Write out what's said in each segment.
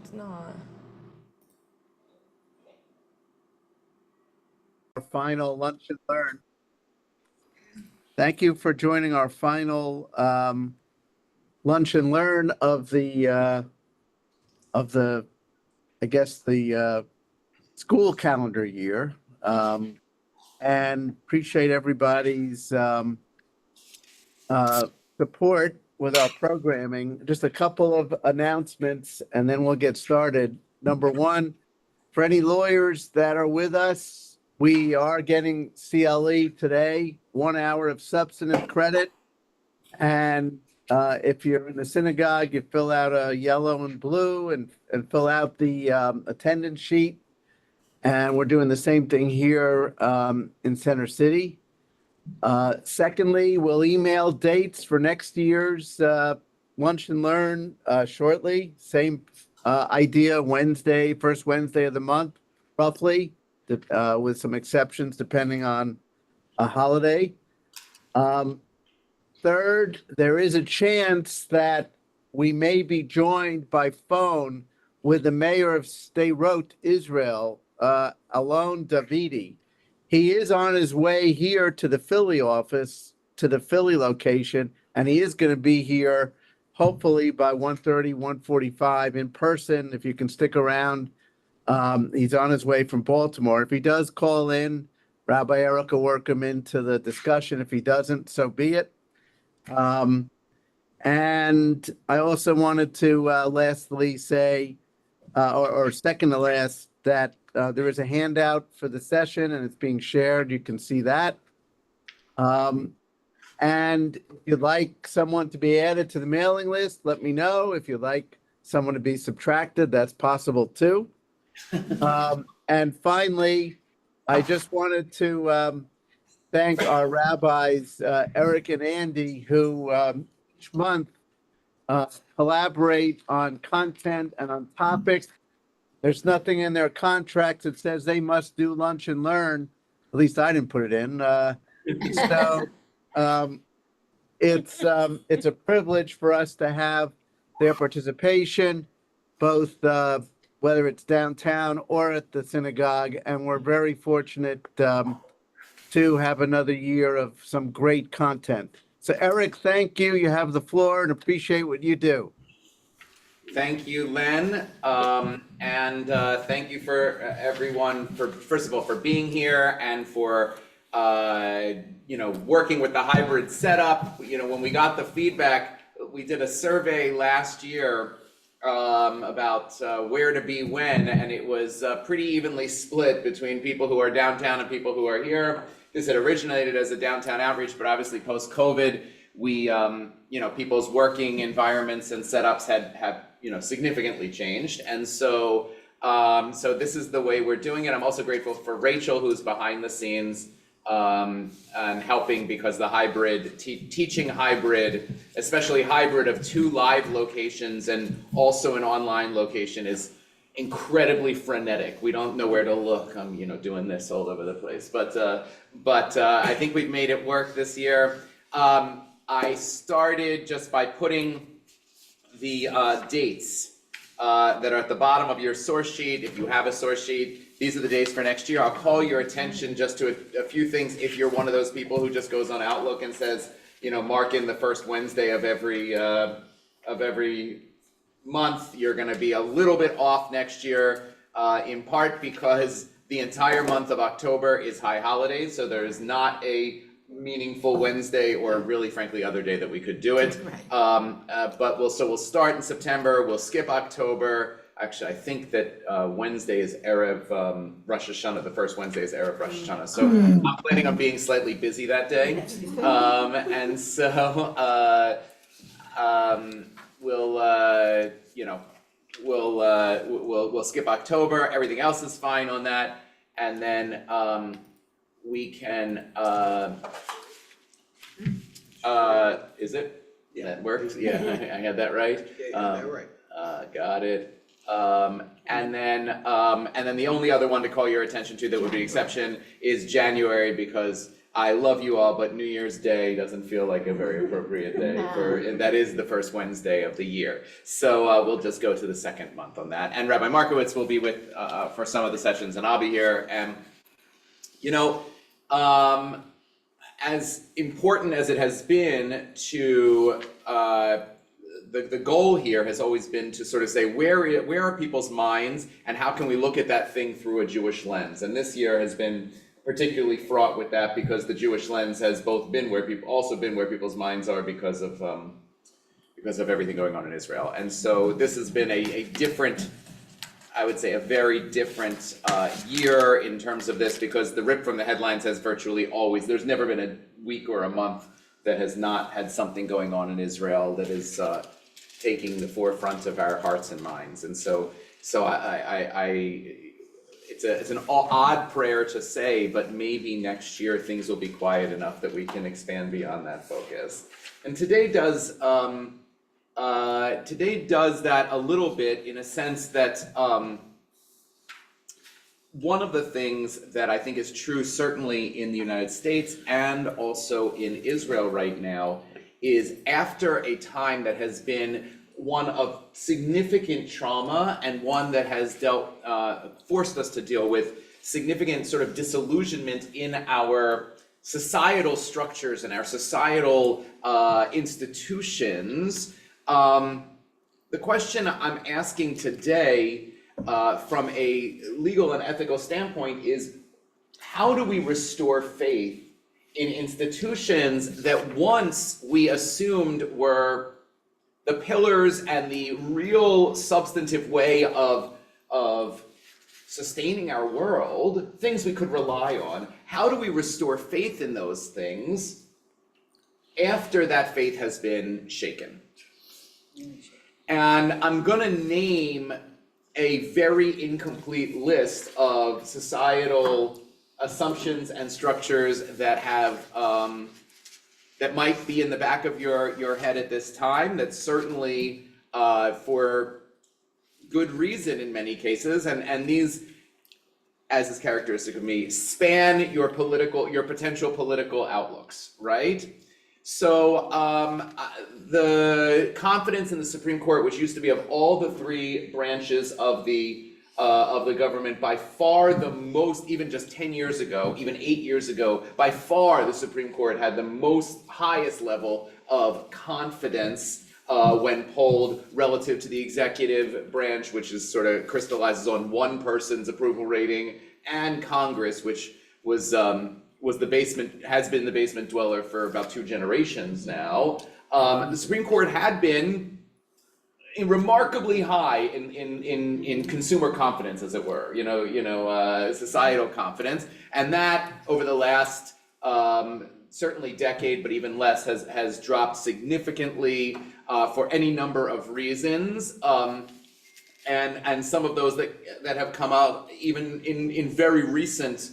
It's not. Our final lunch and learn. Thank you for joining our final lunch and learn of the I guess the school calendar year. And appreciate everybody's support with our programming. Just a couple of announcements and then we'll get started. Number one, for any lawyers that are with us, we are getting CLE today, 1 hour of substantive credit. And if you're in the synagogue, you fill out a yellow and blue and fill out the attendance sheet. And we're doing the same thing here in Center City. Secondly, we'll email dates for next year's lunch and learn shortly. Same idea, Wednesday, first Wednesday of the month, roughly, with some exceptions depending on a holiday. Third, there is a chance that we may be joined by phone with the mayor of Sderot, Israel, Alon Davidi. He is on his way here to the Philly office, to the Philly location, and he is going to be here hopefully by 1:30, 1:45 in person. If you can stick around, he's on his way from Baltimore. If he does call in, Rabbi Eric will work him into the discussion. If he doesn't, so be it. And I also wanted to lastly say, or second to last, that there is a handout for the session and it's being shared. You can see that. And if you'd like someone to be added to the mailing list, let me know. If you'd like someone to be subtracted, that's possible too. And finally, I just wanted to thank our rabbis, Eric and Andy, who each month collaborate on content and on topics. There's nothing in their contracts that says they must do lunch and learn. At least I didn't put it in. So it's a privilege for us to have their participation, both whether it's downtown or at the synagogue. And we're very fortunate to have another year of some great content. So Eric, thank you. You have the floor and appreciate what you do. Thank you, Len, and thank you for everyone for, first of all, for being here and for working with the hybrid setup. When we got the feedback, we did a survey last year about where to be when, and it was pretty evenly split between people who are downtown and people who are here. This had originated as a downtown outreach, but obviously post-COVID, we people's working environments and setups have significantly changed, and so this is the way we're doing it. I'm also grateful for Rachel, who's behind the scenes and helping, because the hybrid teaching hybrid, especially hybrid of 2 live locations and also an online location, is incredibly frenetic. We don't know where to look. I'm doing this all over the place, but I think we've made it work this year. I started just by putting the dates that are at the bottom of your source sheet. If you have a source sheet, these are the dates for next year. I'll call your attention just to a few things. If you're one of those people who just goes on Outlook and says, mark in the first Wednesday of every month, you're going to be a little bit off next year, in part because the entire month of October is high holidays, so there is not a meaningful Wednesday or really frankly other day that we could do it. Right. But we'll start in September. We'll skip October. Actually, I think that Wednesday is Erev Rosh Hashanah. The first Wednesday is Erev Rosh Hashanah. So I'm planning on being slightly busy that day. And so we'll skip October. Everything else is fine on that, and then we can is it? Yeah, that works. Yeah, I had that right. Yeah, you had that right. Got it. And then the only other one to call your attention to that would be an exception is January, because I love you all, but New Year's Day doesn't feel like a very appropriate day and that is the first Wednesday of the year. So we'll just go to the second month on that. And Rabbi Markowitz will be with for some of the sessions, and I'll be here. And as important as it has been to the goal here has always been to sort of say where are people's minds and how can we look at that thing through a Jewish lens. And this year has been particularly fraught with that because the Jewish lens has both been where people's minds are because of everything going on in Israel. And so this has been a different, I would say, a very different year in terms of this, because the rip from the headlines has virtually always, there's never been a week or a month that has not had something going on in Israel that is taking the forefront of our hearts and minds. And so it's an odd prayer to say, but maybe next year things will be quiet enough that we can expand beyond that focus. And today does that a little bit, in a sense that one of the things that I think is true certainly in the United States and also in Israel right now is, after a time that has been one of significant trauma and one that has forced us to deal with significant sort of disillusionment in our societal structures and our societal institutions, the question I'm asking today from a legal and ethical standpoint is, how do we restore faith in institutions that once we assumed were the pillars and the real substantive way of sustaining our world, things we could rely on? How do we restore faith in those things after that faith has been shaken? And I'm gonna name a very incomplete list of societal assumptions and structures that have that might be in the back of your head at this time, that certainly for good reason in many cases, and these, as is characteristic of me, span your potential political outlooks, right? So the confidence in the Supreme Court, which used to be, of all the three branches of the government, by far the most, even just 10 years ago, even 8 years ago, by far the Supreme Court had the highest level of confidence when polled relative to the executive branch, which is sort of crystallizes on one person's approval rating, and Congress, which has been the basement dweller for about 2 generations now. The Supreme Court had been remarkably high in consumer confidence, as it were, societal confidence, and that over the last certainly decade, but even less, has dropped significantly for any number of reasons, and some of those that have come out even in very recent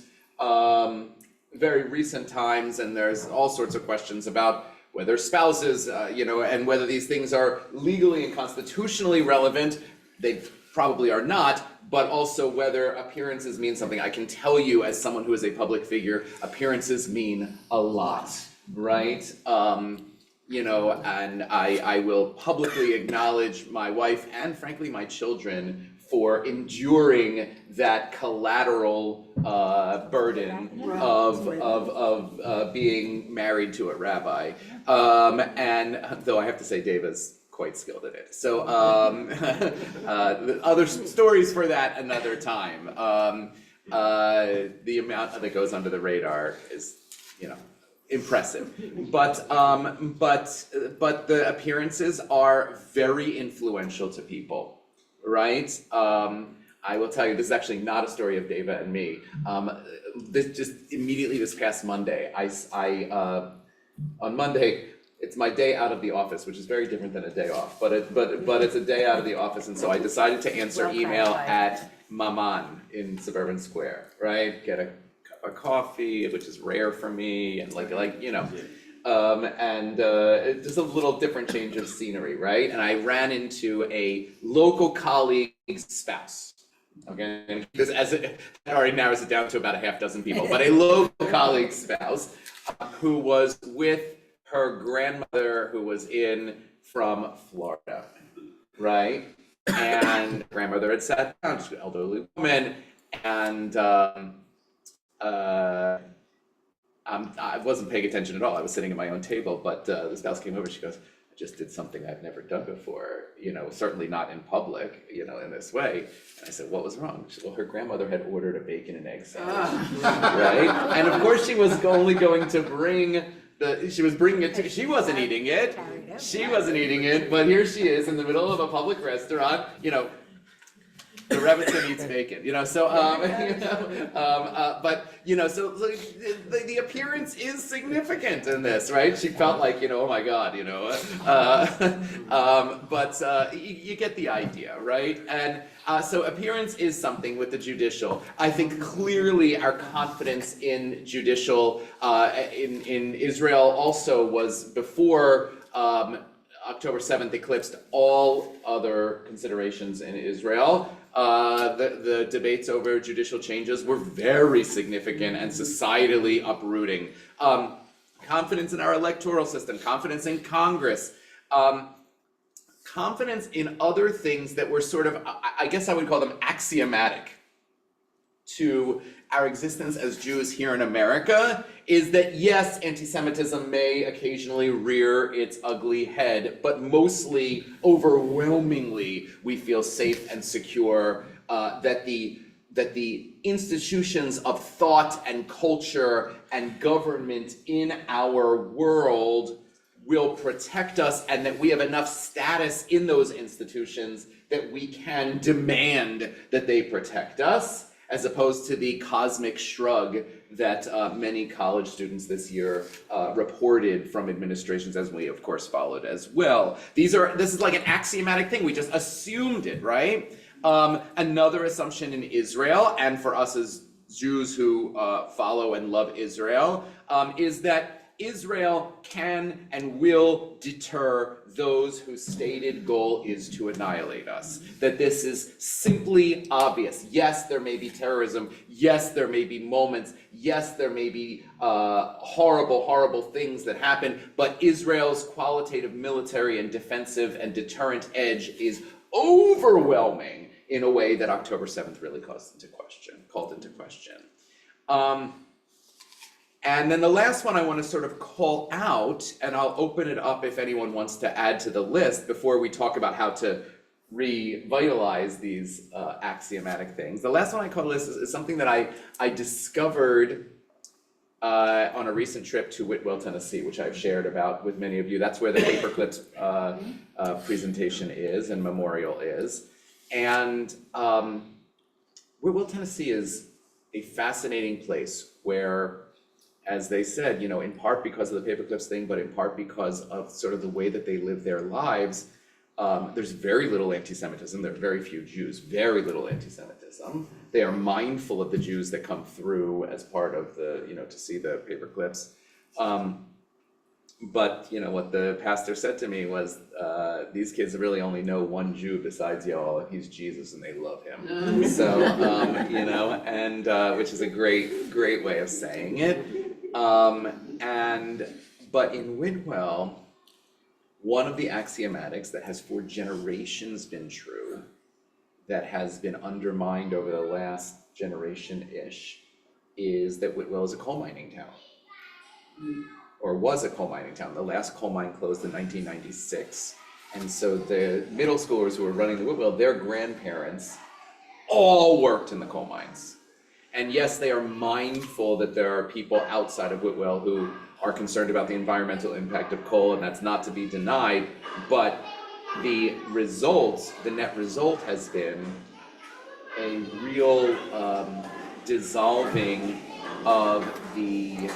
times, and there's all sorts of questions about whether spouses, and whether these things are legally and constitutionally relevant. They probably are not, but also whether appearances mean something. I can tell you, as someone who is a public figure, appearances mean a lot, right? And I will publicly acknowledge my wife and frankly my children for enduring that collateral burden of being married to a rabbi. And though I have to say David's quite skilled at it. So other stories for that another time. The amount that goes under the radar is, impressive. But the appearances are very influential to people. Right? I will tell you, this is actually not a story of Deva and me. This past Monday, on Monday, it's my day out of the office, which is very different than a day off, but it's a day out of the office, and so I decided to answer email at Maman in Suburban Square, right? Get a cup of coffee, which is rare for me, and it's just a little different change of scenery, right? And I ran into a local colleague's spouse. Okay, and this already narrows it down to about a half dozen people, but a local colleague's spouse, who was with her grandmother, who was in from Florida, right? And grandmother had sat down, she's an elderly woman, and I wasn't paying attention at all. I was sitting at my own table, but the spouse came over. She goes, "I just did something I've never done before. Certainly not in public. In this way." And I said, "What was wrong?" She said, "Well, her grandmother had ordered a bacon and egg sandwich, right? And of course, she was only going to bring she was bringing it to. She wasn't eating it. She wasn't eating it. But here she is in the middle of a public restaurant. The Rebbitzin eats bacon, so, but, so the appearance is significant in this, right? She felt like, oh my God, but you get the idea, right? And so appearance is something with the judicial. I think clearly our confidence in judicial, in Israel also was before, October 7th eclipsed all other considerations in Israel. The debates over judicial changes were very significant and societally uprooting. Confidence in our electoral system, confidence in Congress, confidence in other things that were sort of, I guess I would call them axiomatic to our existence as Jews here in America, is that yes, anti-Semitism may occasionally rear its ugly head, but mostly, overwhelmingly, we feel safe and secure that the institutions of thought and culture and government in our world will protect us, and that we have enough status in those institutions that we can demand that they protect us, as opposed to the cosmic shrug that many college students this year reported from administrations, as we of course followed as well. This is like an axiomatic thing, we just assumed it, right? Another assumption in Israel, and for us as Jews who follow and love Israel, is that Israel can and will deter those whose stated goal is to annihilate us. That this is simply obvious. Yes, there may be terrorism. Yes, there may be moments. Yes, there may be horrible, horrible things that happen. But Israel's qualitative military and defensive and deterrent edge is overwhelming in a way that October 7th really called into question. And then the last one I want to sort of call out, and I'll open it up if anyone wants to add to the list before we talk about how to revitalize these axiomatic things. The last one I call the list is something that I discovered on a recent trip to Whitwell, Tennessee, which I've shared about with many of you. That's where the Paperclips presentation is and memorial is. And Whitwell, Tennessee is a fascinating place where, as they said, in part because of the Paperclips thing, but in part because of sort of the way that they live their lives, there's very little anti-Semitism. There are very few Jews, very little anti-Semitism. They are mindful of the Jews that come through as part of the, to see the Paperclips. But what the pastor said to me was, these kids really only know one Jew besides y'all. He's Jesus, and they love him. So, and which is a great way of saying it. But in Whitwell, one of the axiomatics that has for generations been true, that has been undermined over the last generation-ish, is that Whitwell is a coal mining town. Or was a coal mining town. The last coal mine closed in 1996. And so the middle schoolers who were running the Whitwell, their grandparents all worked in the coal mines. And yes, they are mindful that there are people outside of Whitwell who are concerned about the environmental impact of coal, and that's not to be denied, but the net result has been a real dissolving of the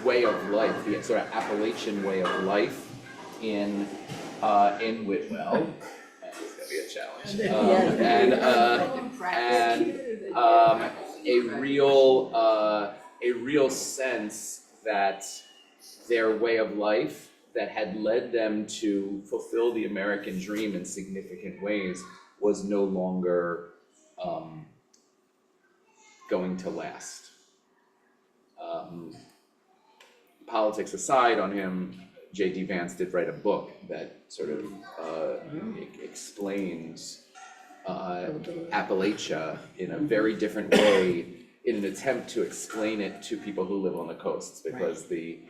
way of life, the sort of Appalachian way of life in Whitwell. It's gonna be a challenge. A real sense that their way of life that had led them to fulfill the American dream in significant ways was no longer going to last. politics aside on him, J.D. Vance did write a book that sort of explains Appalachia in a very different way in an attempt to explain it to people who live on the coasts, because it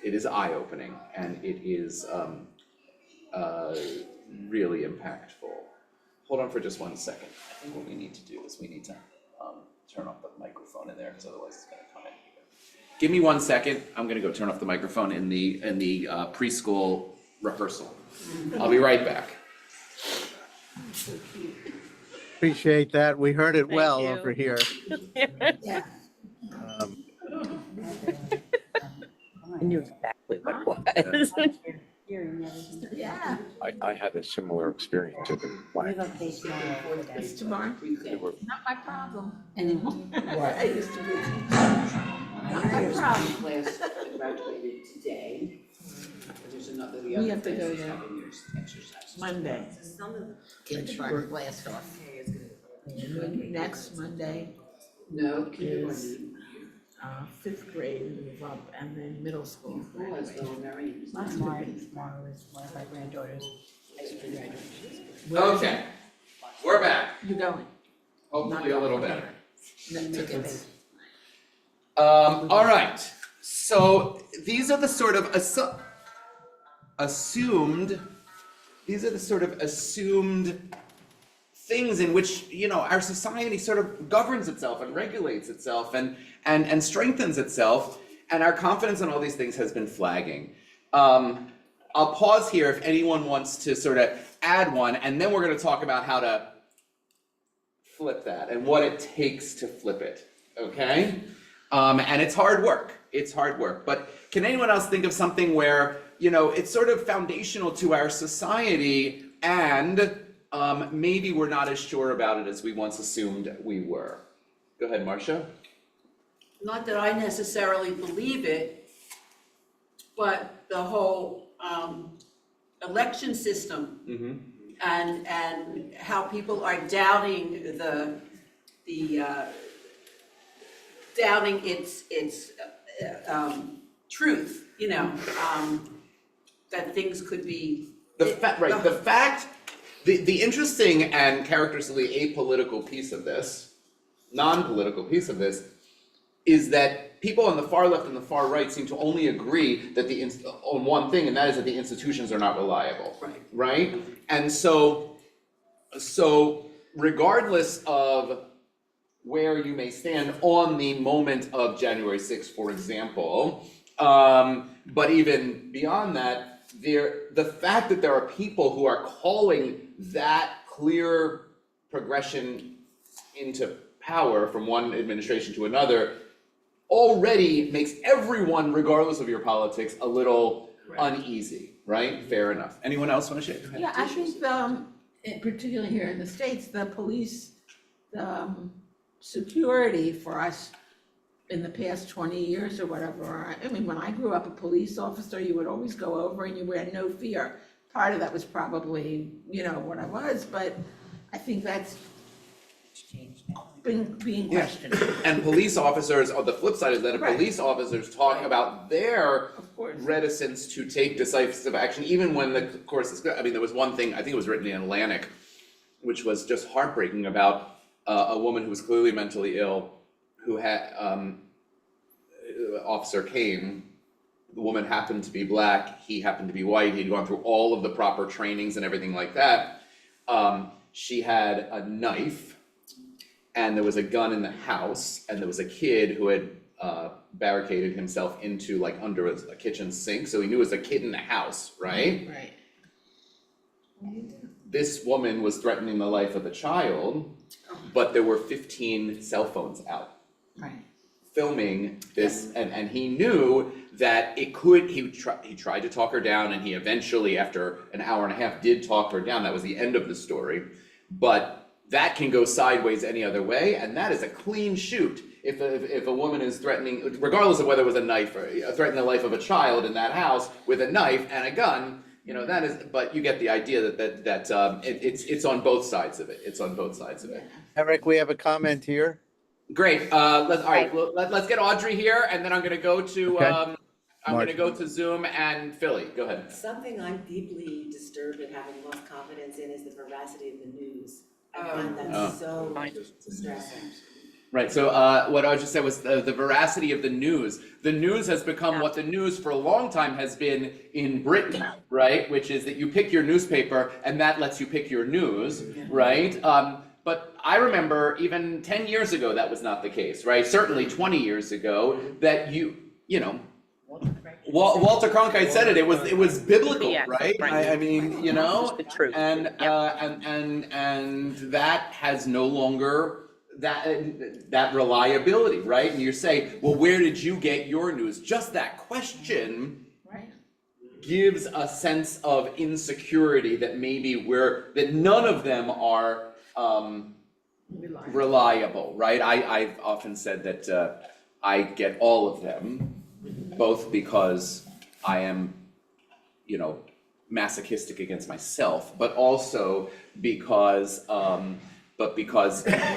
is eye-opening, and it is really impactful. Hold on for just 1 second. I think what we need to do is we need to turn off the microphone in there, because otherwise it's gonna come in here. Give me 1 second. I'm gonna go turn off the microphone in the preschool rehearsal. I'll be right back. Appreciate that. We heard it Thank well you. over here. Yeah. I knew exactly what it was. Yeah. I had a similar experience to the black. It's tomorrow. They were Not my problem anymore. I used to be. Not my problem. Class graduated today. There's another, the We other have to go class is there having their exercises. Monday. Kindergarten blast off. Next Monday, No, kindergarten. 5th grade move up, and then middle school. Oh, as though Mary. Tomorrow is one of my granddaughters' extra graduation. Okay, we're back. You going? Hopefully a little better. No tickets. All right, so these are the sort of assumed things in which, you know, our society sort of governs itself and regulates itself and strengthens itself, and our confidence in all these things has been flagging. I'll pause here if anyone wants to sort of add one, and then we're gonna talk about how to flip that and what it takes to flip it, okay? And it's hard work, but can anyone else think of something where, you know, it's sort of foundational to our society, and maybe we're not as sure about it as we once assumed we were? Go ahead, Marcia. Not that I necessarily believe it, but the whole election system Mm-hmm. and how people are doubting doubting its truth, you know, that things could be. The interesting and characteristically apolitical piece of this, non-political piece of this, is that people on the far left and the far right seem to only agree that on one thing, and that is that the institutions are not reliable. Right. Right? And so regardless of where you may stand on the moment of January 6th, for example, but even beyond that, the fact that there are people who are calling that clear progression into power from one administration to another already makes everyone, regardless of your politics, a little uneasy, right? Fair enough. Anyone else want to share? Go ahead. Yeah, I think, particularly here in the States, the police, security for us in the past 20 years or whatever, I mean, when I grew up, a police officer, you would always go over and you had no fear. Part of that was probably, you know, what I was, but I think that's being questioned. And police officers, on the flip side is that Right. police officers talk about their Of course. reticence to take decisive action, even when the course is, I mean, there was one thing, I think it was written in Atlantic, which was just heartbreaking about a woman who was clearly mentally ill, who had, officer came, the woman happened to be black, he happened to be white, he'd gone through all of the proper trainings and everything like that. She had a knife, and there was a gun in the house, and there was a kid who had barricaded himself into like under a kitchen sink, so he knew it was a kid in the house, right? Right. This woman was threatening the life of a child, but there were 15 cell phones out Right. filming this, and he knew that he tried to talk her down, and he eventually, after an hour and a half, did talk her down. That was the end of the story. But that can go sideways any other way, and that is a clean shoot. If a woman is threatening, regardless of whether it was a knife or threatening the life of a child in that house with a knife and a gun, you know, that is, but you get the idea that it's on both sides of it. It's on both sides of it. Eric, we have a comment here. Great. Let's get Audrey here, and then I'm going to go to Okay. I'm Mark. going to go to Zoom and Philly. Go ahead. Something I'm deeply disturbed at having lost confidence in is the veracity of the news. I find that so distressing. Right. So what I just said was the veracity of the news. The news has become what the news for a long time has been in Britain, right? Which is that you pick your newspaper, and that lets you pick your news, right? But I remember even 10 years ago that was not the case, right? Certainly 20 years ago that you know. Walter Cronkite said it. It was biblical, Yeah, right? right. I mean, you know, It's the truth. and and that has no longer that reliability, right? And you say, well, where did you get your news? Just that question Right. gives a sense of insecurity that maybe that none of them are reliable, right? I've often said that I get all of them, both because I am, you know, masochistic against myself, but also because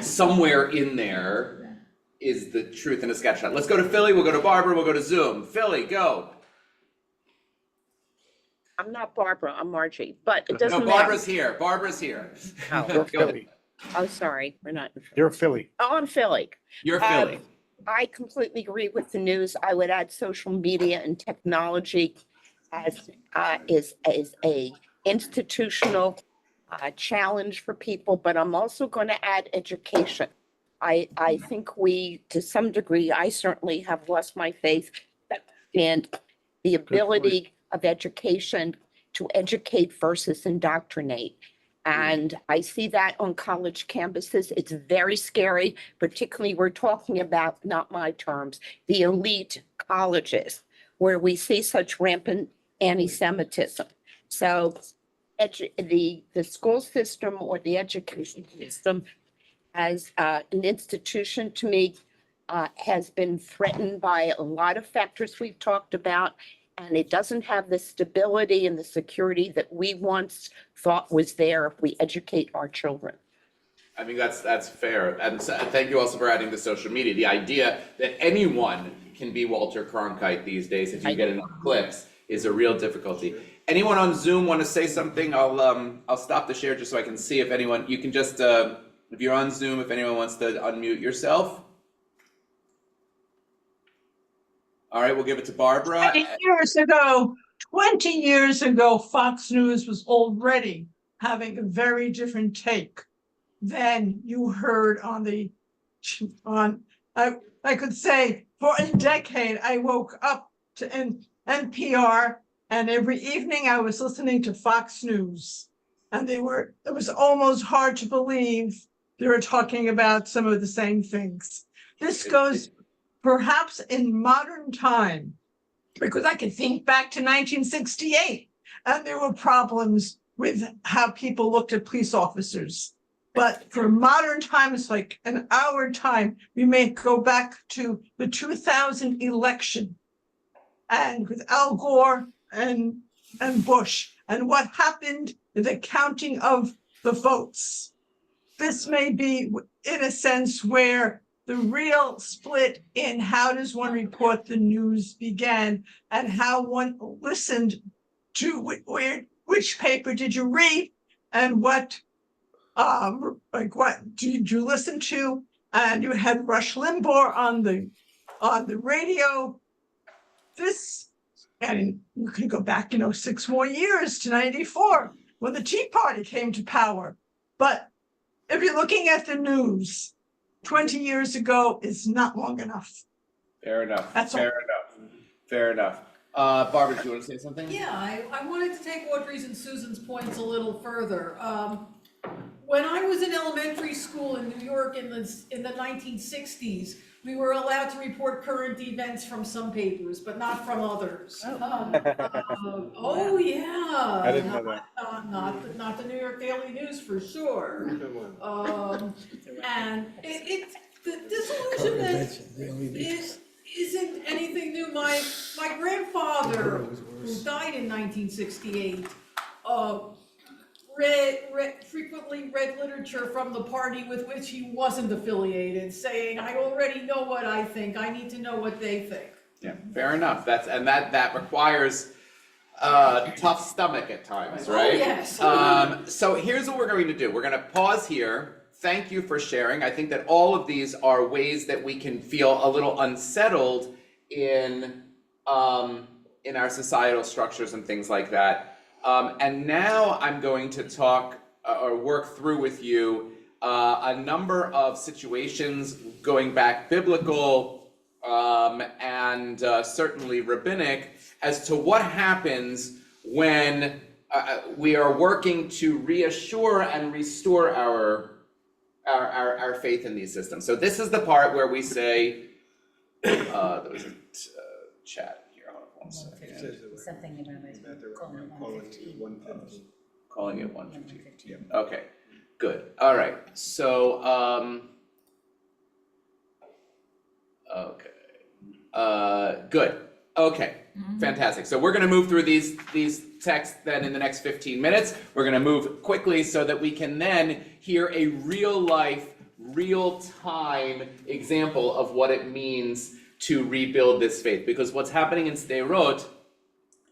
somewhere in there is the truth in a sketch shot. Let's go to Philly, we'll go to Barbara, we'll go to Zoom. Philly, go. I'm not Barbara, I'm Margie, but it doesn't No, matter. Barbara's here, Barbara's here. Oh, You're Go ahead. Philly. oh, sorry, we're not. You're Philly. Oh, I'm Philly. You're Philly. I completely agree with the news. I would add social media and technology as is a institutional challenge for people, but I'm also going to add education. I think we, to some degree, I certainly have lost my faith in the ability of education to educate versus indoctrinate. And I see that on college campuses. It's very scary, particularly we're talking about, not my terms, the elite colleges where we see such rampant anti-Semitism. So the school system or the education system as an institution to me has been threatened by a lot of factors we've talked about. And it doesn't have the stability and the security that we once thought was there if we educate our children. I mean, that's fair. And thank you also for adding the social media. The idea that anyone can be Walter Cronkite these days, if you get enough clicks, is a real difficulty. Anyone on Zoom want to say something? I'll stop the share just so I can see if anyone, you can just, if you're on Zoom, if anyone wants to unmute yourself. All right, we'll give it to Barbara. 20 years ago, Fox News was already having a very different take than you heard I could say for a decade, I woke up to NPR, and every evening I was listening to Fox News. And it was almost hard to believe they were talking about some of the same things. This goes perhaps in modern time, because I can think back to 1968, and there were problems with how people looked at police officers. But for modern times, like in our time, we may go back to the 2000 election, and with Al Gore and Bush, and what happened in the counting of the votes. This may be, in a sense, where the real split in how does one report the news began, and how one listened to which paper did you read, and what did you listen to? And you had Rush Limbaugh on the radio. And you can go back, 6 more years to 94 when the Tea Party came to power. But if you're looking at the news, 20 years ago is not long enough. Fair enough. That's all. Fair enough. Barbara, do you want to say something? Yeah, I wanted to take Audrey's and Susan's points a little further. When I was in elementary school in New York in the 1960s, we were allowed to report current events from some papers, but not from others. Oh yeah. I didn't know that. Not the New York Daily News for sure. And the disillusionment isn't anything new. My grandfather, who died in 1968, frequently read literature from the party with which he wasn't affiliated, saying, I already know what I think, I need to know what they think. Yeah, fair enough. That requires tough stomach at times, right? Oh, yes. So here's what we're going to do. We're going to pause here. Thank you for sharing. I think that all of these are ways that we can feel a little unsettled in our societal structures and things like that. And now I'm going to talk or work through with you a number of situations going back biblical and certainly rabbinic as to what happens when we are working to reassure and restore our faith in these systems. So this is the part where we say, there was a chat here, hold on one second. Something about Calling it 1:15. Okay, good. All right. So good. Okay. Fantastic. So we're going to move through these texts then in the next 15 minutes. We're going to move quickly so that we can then hear a real life, real time example of what it means to rebuild this faith. Because what's happening in Sderot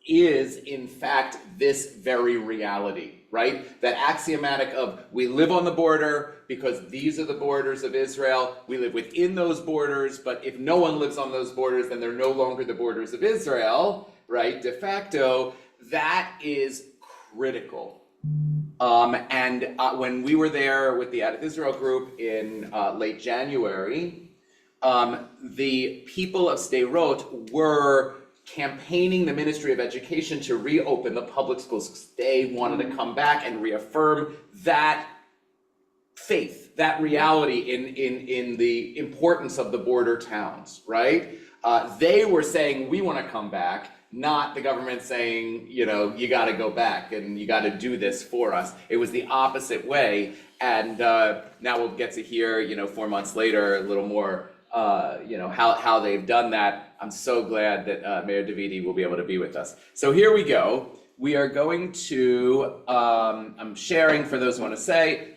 is in fact this very reality, right? That axiomatic of we live on the border because these are the borders of Israel. We live within those borders, but if no one lives on those borders, then they're no longer the borders of Israel, right? De facto, that is critical. And when we were there with the Adat Israel group in late January, the people of Sderot were campaigning the Ministry of Education to reopen the public schools because they wanted to come back and reaffirm that faith, that reality in the importance of the border towns, right? They were saying, we want to come back, not the government saying, you know, you got to go back and you got to do this for us. It was the opposite way. And now we'll get to hear, 4 months later, a little more, how they've done that. I'm so glad that Mayor Davidi will be able to be with us. So here we go. We are going to, I'm sharing for those who want to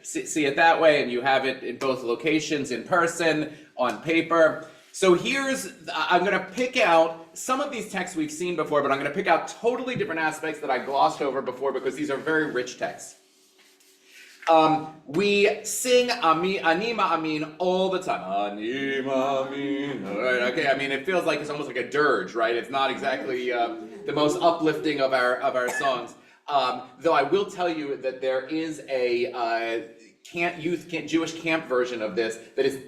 see it that way, and you have it in both locations, in person, on paper. So I'm going to pick out some of these texts we've seen before, but I'm going to pick out totally different aspects that I glossed over before because these are very rich texts. We sing Ani Ma'amin all the time. Ani Ma'amin. All right, okay. I mean, it feels like it's almost like a dirge, right? It's not exactly the most uplifting of our songs. Though I will tell you that there is a Jewish camp version of this that is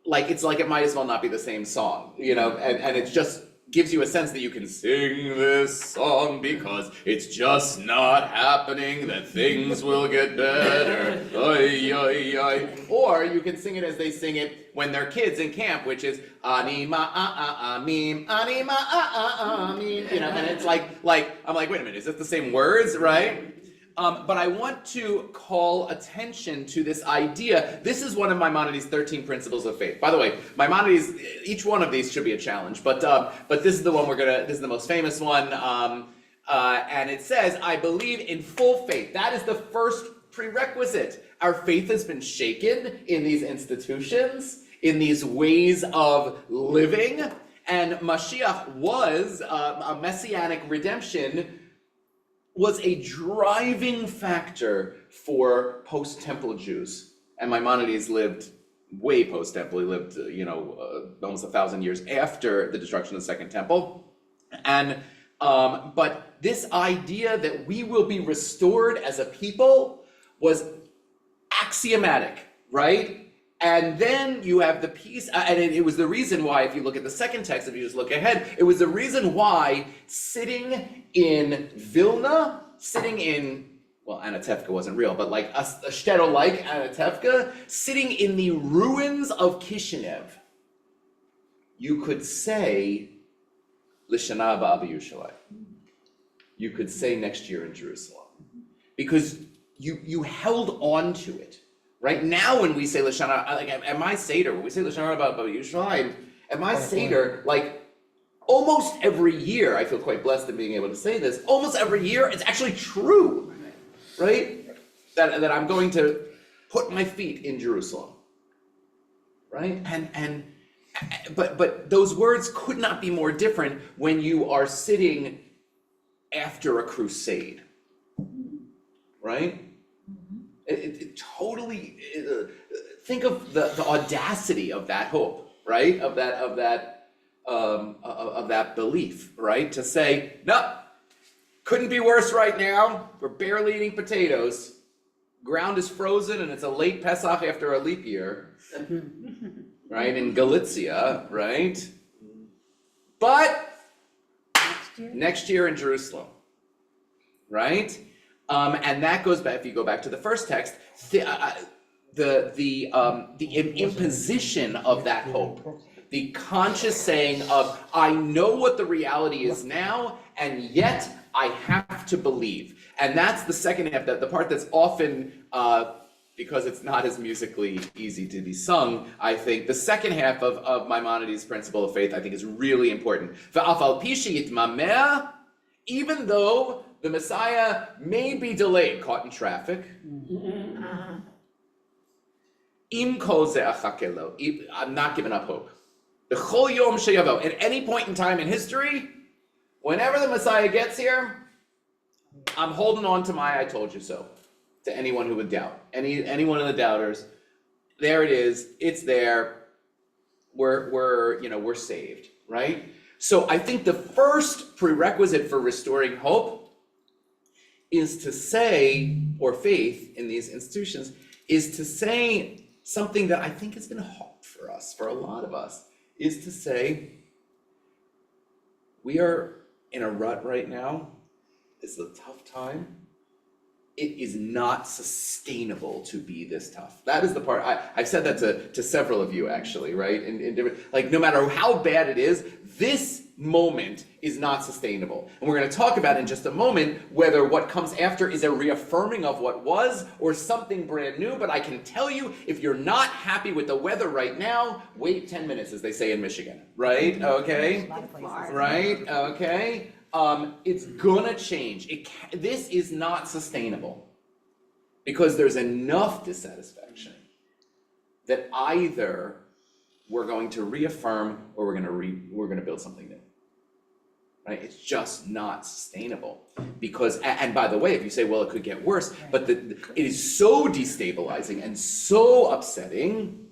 like it might as well not be the same song, and it just gives you a sense that you can sing this song because it's just not happening, that things will get better. Ay, ay, ay. Or you can sing it as they sing it when they're kids in camp, which is Ani Ma'amim, Ani Ma'amim, and it's like I'm like, wait a minute, is this the same words, right? But I want to call attention to this idea. This is one of Maimonides' 13 principles of faith. By the way, Maimonides, each one of these should be a challenge, but this is the one this is the most famous one. And it says, I believe in full faith. That is the first prerequisite. Our faith has been shaken in these institutions, in these ways of living, and Mashiach was a messianic redemption was a driving factor for post-temple Jews. And Maimonides lived way post-temple. He lived, almost 1,000 years after the destruction of the Second Temple. And, but this idea that we will be restored as a people was axiomatic, right? And then you have the piece, and it was the reason why, if you look at the second text, if you just look ahead, it was the reason why sitting in Vilna, Anatevka wasn't real, but like a shtetl like Anatevka, sitting in the ruins of Kishinev, you could say, L'shana haba b'Yerushalayim. You could say next year in Jerusalem. Because you held on to it. Right now, when we say L'shana, like at my Seder, when we say L'shana haba b'Yerushalayim, at my Seder, like almost every year, I feel quite blessed in being able to say this, almost every year, it's actually true, right? that I'm going to put my feet in Jerusalem, right? But those words could not be more different when you are sitting after a crusade, right? It totally, think of the audacity of that hope, right? Of that belief, right? To say, no, couldn't be worse right now. We're barely eating potatoes. Ground is frozen and it's a late Pesach after a leap year, right? In Galicia, right? But next year in Jerusalem, right? And that goes back, if you go back to the first text, the imposition of that hope, the conscious saying of, I know what the reality is now, and yet I have to believe. And that's the second half, the part that's often, because it's not as musically easy to be sung, I think the second half of Maimonides' principle of faith, I think, is really important. Even though the Messiah may be delayed, caught in traffic, I'm not giving up hope. At any point in time in history, whenever the Messiah gets here, I'm holding on to my I told you so to anyone who would doubt. Any one of the doubters, there it is, it's there, we're saved, right? So I think the first prerequisite for restoring hope is to say, or faith in these institutions, is to say something that I think has been hard for us, for a lot of us, is to say, we are in a rut right now. It's a tough time. It is not sustainable to be this tough. That is the part, I've said that to several of you actually, right? In different, like, no matter how bad it is, this moment is not sustainable. And we're going to talk about in just a moment whether what comes after is a reaffirming of what was or something brand new. But I can tell you, if you're not happy with the weather right now, wait 10 minutes, as they say in Michigan, right? Okay, right? Okay. It's gonna change. This is not sustainable because there's enough dissatisfaction that either we're going to reaffirm or we're gonna build something new. Right? It's just not sustainable because, and by the way, if you say, well, it could get worse, but it is so destabilizing and so upsetting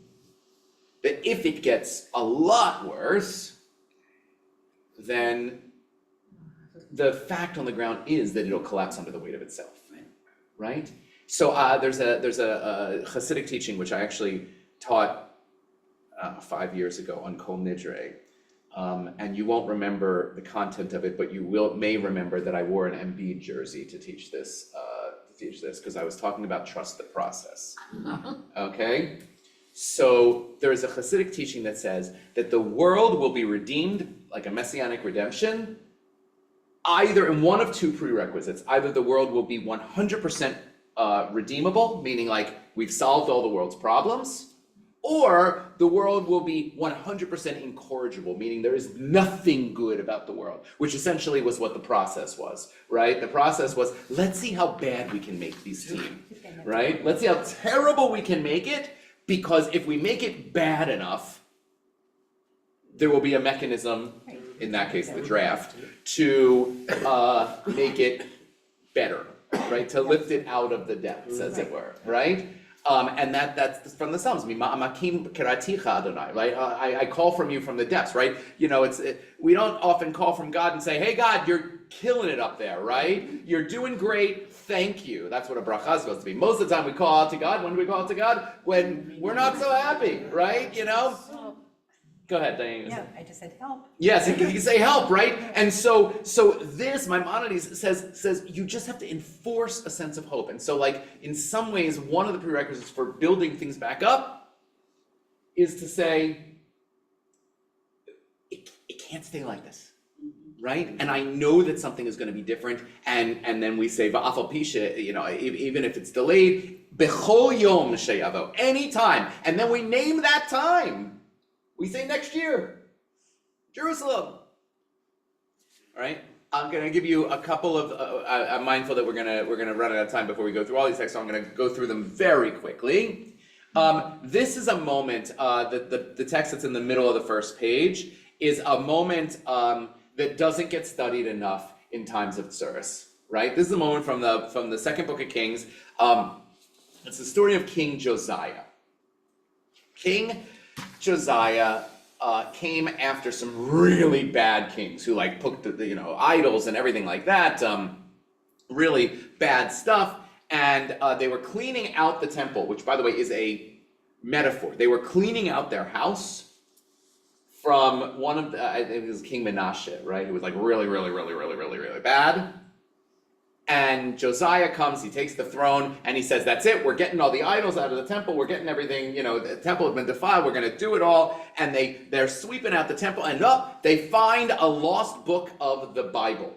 that if it gets a lot worse, then the fact on the ground is that it'll collapse under the weight of itself, right? So there's a Hasidic teaching which I actually taught 5 years ago on Kol Nidre, and you won't remember the content of it, but you may remember that I wore an Embiid jersey to teach this, because I was talking about trust the process. Okay, so there is a Hasidic teaching that says that the world will be redeemed like a messianic redemption, either in one of two prerequisites. Either the world will be 100% redeemable, meaning like we've solved all the world's problems, or the world will be 100% incorrigible, meaning there is nothing good about the world, which essentially was what the process was, right? The process was, let's see how bad we can make these teams, right? Let's see how terrible we can make it, because if we make it bad enough, there will be a mechanism, in that case, the draft, to make it better, right? To lift it out of the depths, as it were, right? And that's from the Psalms. Makim keraticha Adonai, right? I call from you from the depths, right? You know, we don't often call from God and say, hey God, you're killing it up there, right? You're doing great, thank you. That's what a bracha is supposed to be. Most of the time we call out to God. When do we call out to God? When we're not so happy, right? You know? Go ahead, Diane. No, I just said help. Yes, you can say help, right? And so this Maimonides says you just have to enforce a sense of hope. And so, like, in some ways, one of the prerequisites for building things back up is to say it can't stay like this, right? And I know that something is going to be different. And then we say va'afal pisha, you know, even if it's delayed, bechol yom sheyavo, anytime. And then we name that time. We say next year, Jerusalem, all right? I'm gonna give you a couple of, I'm mindful that we're gonna run out of time before we go through all these texts, so I'm gonna go through them very quickly. This is a moment, the text that's in the middle of the first page is a moment that doesn't get studied enough in times of tsuris, right? This is a moment from the second book of Kings. It's the story of King Josiah. King Josiah came after some really bad kings who like put the idols and everything like that, really bad stuff. And they were cleaning out the temple, which by the way is a metaphor. They were cleaning out their house from one of the, I think it was King Menashe, right? Who was like really bad. And Josiah comes, he takes the throne, and he says, that's it, we're getting all the idols out of the temple, we're getting everything, the temple has been defiled, we're gonna do it all. And they're sweeping out the temple, and they find a lost book of the Bible.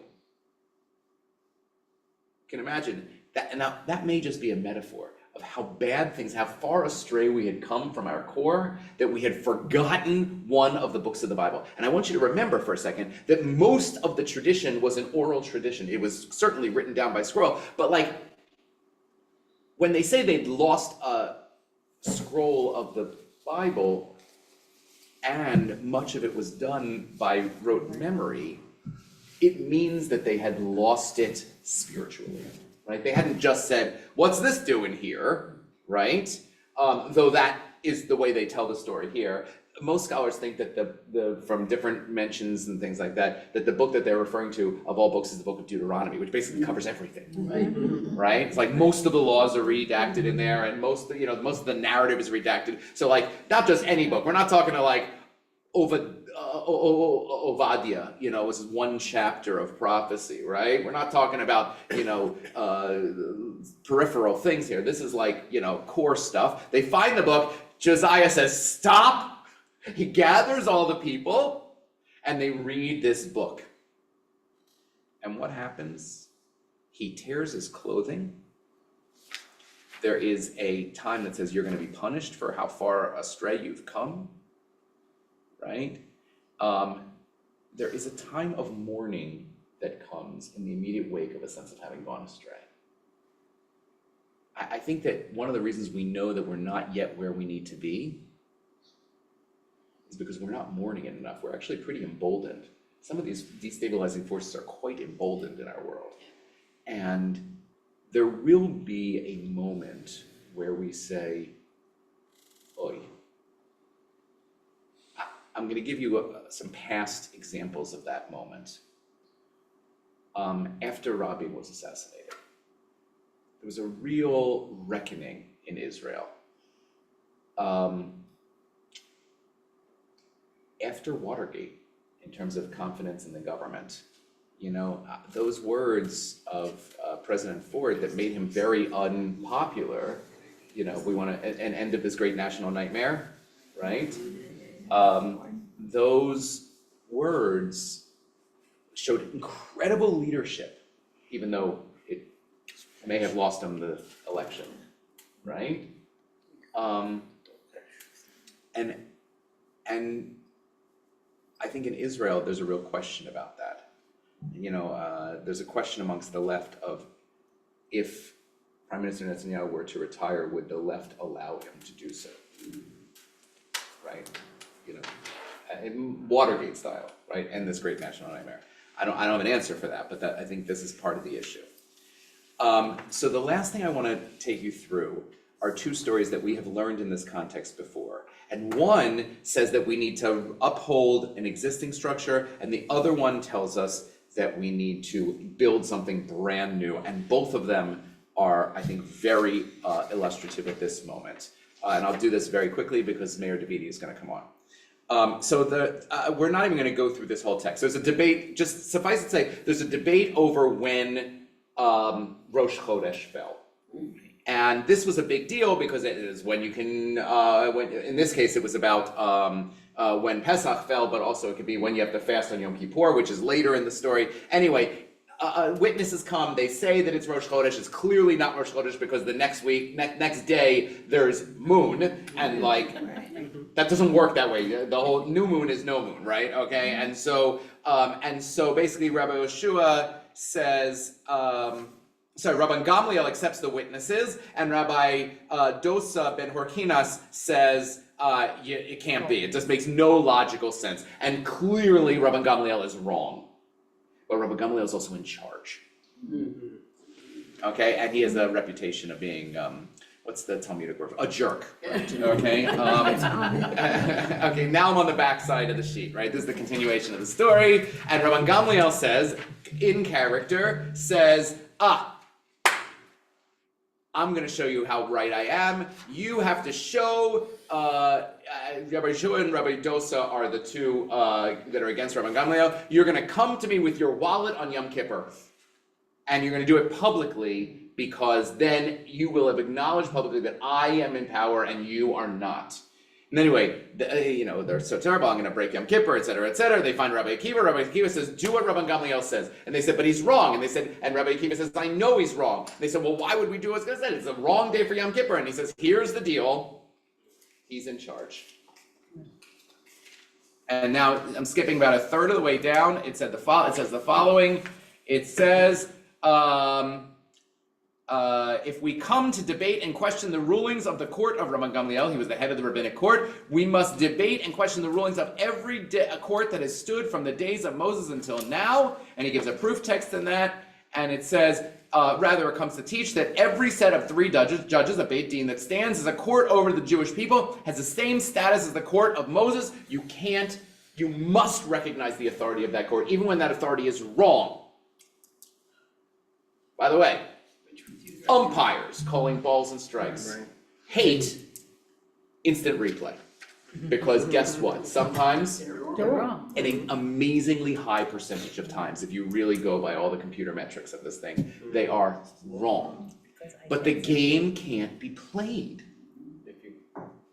You can imagine that, and now that may just be a metaphor of how bad things, how far astray we had come from our core, that we had forgotten one of the books of the Bible. And I want you to remember for a second that most of the tradition was an oral tradition. It was certainly written down by scroll, but like when they say they'd lost a scroll of the Bible and much of it was done by rote memory, it means that they had lost it spiritually. Right? They hadn't just said, what's this doing here, right? Though that is the way they tell the story here. Most scholars think that from different mentions and things like that, that the book that they're referring to of all books is the book of Deuteronomy, which basically covers everything, right? It's like most of the laws are redacted in there, and most of the narrative is redacted. So like, not just any book. We're not talking to like Ovadia, this is one chapter of prophecy, right? We're not talking about, peripheral things here. This is like, core stuff. They find the book. Josiah says, stop. He gathers all the people and they read this book. And what happens? He tears his clothing. There is a time that says you're going to be punished for how far astray you've come, right? There is a time of mourning that comes in the immediate wake of a sense of having gone astray. I think that one of the reasons we know that we're not yet where we need to be is because we're not mourning it enough. We're actually pretty emboldened. Some of these destabilizing forces are quite emboldened in our world. And there will be a moment where we say, oy. I'm going to give you some past examples of that moment. After Rabin was assassinated, there was a real reckoning in Israel. After Watergate, in terms of confidence in the government, those words of President Ford that made him very unpopular, we want an end of this great national nightmare, right? Those words showed incredible leadership, even though it may have lost him the election, right? And I think in Israel, there's a real question about that. There's a question amongst the left of if Prime Minister Netanyahu were to retire, would the left allow him to do so, right? Watergate style, right? End this great national nightmare. I don't have an answer for that, but I think this is part of the issue. So the last thing I want to take you through are two stories that we have learned in this context before. And one says that we need to uphold an existing structure, and the other one tells us that we need to build something brand new. And both of them are, I think, very illustrative at this moment. And I'll do this very quickly because Mayor Davidi is going to come on. We're not even going to go through this whole text. There's a debate, just suffice it to say, there's a debate over when Rosh Chodesh fell. And this was a big deal because it is when you can, in this case, it was about when Pesach fell, but also it could be when you have to fast on Yom Kippur, which is later in the story. Anyway, witnesses come, they say that it's Rosh Chodesh. It's clearly not Rosh Chodesh because the next day, there's moon, and like, that doesn't work that way. The whole new moon is no moon, right? Okay, and so basically Rabbi Yeshua says, Rabban Gamliel accepts the witnesses, and Rabbi Dosa ben Horkinas says, it can't be. It just makes no logical sense. And clearly Rabban Gamliel is wrong. But Rabban Gamliel is also in charge. Okay, and he has a reputation of being, what's the Talmudic word? A jerk. Okay. Okay. Now I'm on the back side of the sheet, right? This is the continuation of the story, and Rabban Gamliel says, in character, says, I'm going to show you how right I am. You have to show, Rabbi Yeshua and Rabbi Dosa are the two that are against Rabban Gamliel. You're going to come to me with your wallet on Yom Kippur, and you're going to do it publicly, because then you will have acknowledged publicly that I am in power and you are not. And anyway, they're so terrible, I'm going to break Yom Kippur, etc., etc. They find Rabbi Akiva. Rabbi Akiva says, do what Rabban Gamliel says. And they said, but he's wrong. And they said, and Rabbi Akiva says, I know he's wrong. And they said, well, why would we do what he's said? It's a wrong day for Yom Kippur. And he says, here's the deal. He's in charge. And now I'm skipping about a third of the way down. It says the following. It says, if we come to debate and question the rulings of the court of Rabban Gamliel, he was the head of the rabbinic court, we must debate and question the rulings of every court that has stood from the days of Moses until now. And he gives a proof text in that, and it says, rather it comes to teach that every set of 3 judges, a Beit Din that stands as a court over the Jewish people, has the same status as the court of Moses. You must recognize the authority of that court, even when that authority is wrong. By the way, umpires calling balls and strikes hate instant replay, because guess what? Sometimes, They're wrong. in an amazingly high percentage of times, if you really go by all the computer metrics of this thing, they are wrong. But the game can't be played.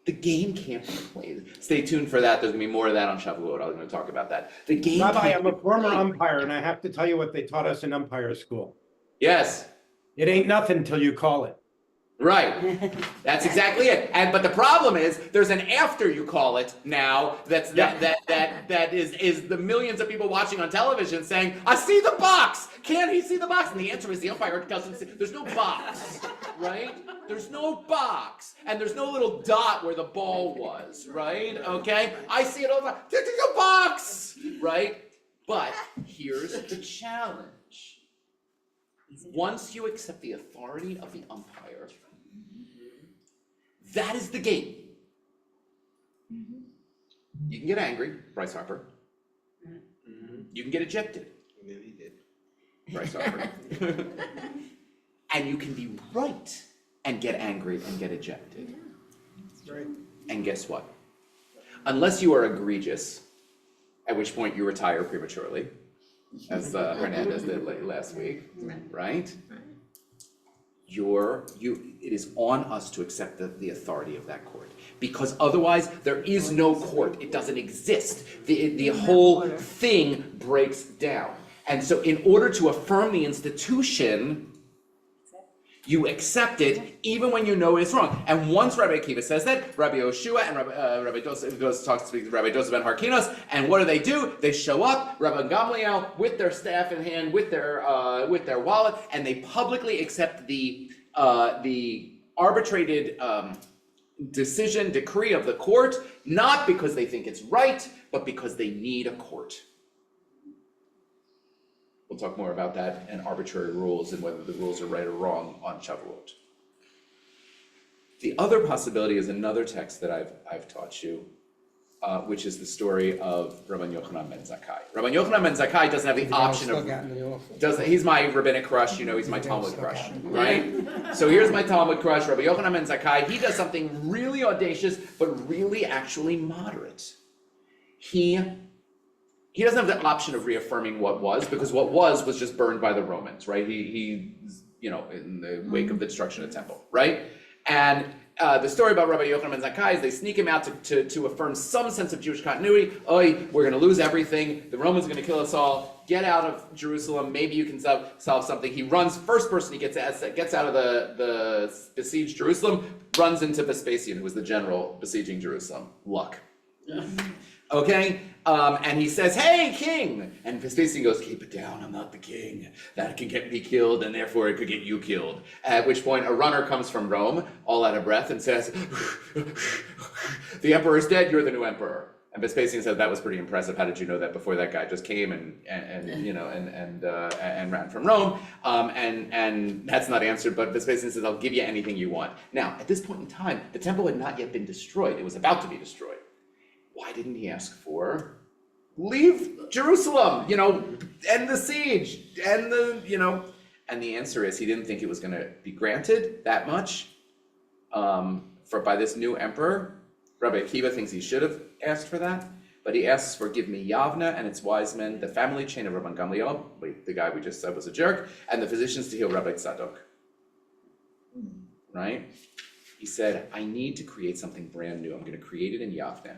The game can't be played. Stay tuned for that. There's gonna be more of that on Shavuot. I'm gonna talk about that. The game Rabbi, can't I'm a be former played. umpire, and I have to tell you what they taught us in umpire school. Yes. It ain't nothing until you call it. Right. That's exactly it. But the problem is there's an after you call it now that is the millions of people watching on television saying, I see the box. Can he see the box? And the answer is the umpire doesn't see. There's no box, right? There's no box. And there's no little dot where the ball was, right? Okay? I see it all the time. There's a box, right? But here's the challenge. Once you accept the authority of the umpire, that is the game. You can get angry, Bryce Harper. You can get ejected. Maybe he did. Bryce Harper. And you can be right and get angry and get ejected. Right. And guess what? Unless you are egregious, at which point you retire prematurely, as Hernandez did last week, right? It is on us to accept the authority of that court, because otherwise there is no court. It doesn't exist. The whole thing breaks down. And so in order to affirm the institution, you accept it even when you know it's wrong. And once Rabbi Akiva says that, Rabbi Yoshua and Rabbi Dosa speaks to Rabbi Dosa ben Harkinos, and what do? They show up, Rabban Gamliel, with their staff in hand, with their wallet, and they publicly accept the arbitrated decree of the court, not because they think it's right, but because they need a court. We'll talk more about that and arbitrary rules and whether the rules are right or wrong on Shavuot. The other possibility is another text that I've taught you, which is the story of Rabban Yochanan ben Zakkai. Rabban Yochanan ben Zakkai doesn't have the option of, he's my rabbinic crush, he's my Talmud crush, right? So here's my Talmud crush, Rabban Yochanan ben Zakkai. He does something really audacious, but really actually moderate. He doesn't have the option of reaffirming what was, because what was just burned by the Romans, right? He in the wake of the destruction of the temple, right? And the story about Rabbi Yochanan ben Zakkai is they sneak him out to affirm some sense of Jewish continuity. We're going to lose everything. The Romans are going to kill us all. get out of Jerusalem, maybe you can solve something. He runs, first person he gets out of the besieged Jerusalem, runs into Vespasian, who was the general besieging Jerusalem. Luck. Okay, and he says, "Hey, king!" And Vespasian goes, "Keep it down, I'm not the king. That can get me killed, and therefore it could get you killed." At which point a runner comes from Rome, all out of breath, and says, "The emperor's dead, you're the new emperor." And Vespasian said, "That was pretty impressive. How did you know that before that guy just came and ran from Rome?" And that's not answered, but Vespasian says, "I'll give you anything you want." Now, at this point in time, the temple had not yet been destroyed. It was about to be destroyed. Why didn't he ask for leave Jerusalem, end the siege, and the answer is he didn't think it was going to be granted that much by this new emperor. Rabbi Akiva thinks he should have asked for that, but he asks for give me Yavna and its wise men, the family chain of Rabban Gamliel, the guy we just said was a jerk, and the physicians to heal Rabbi Tzadok. Right? He said, I need to create something brand new. I'm going to create it in Yavna.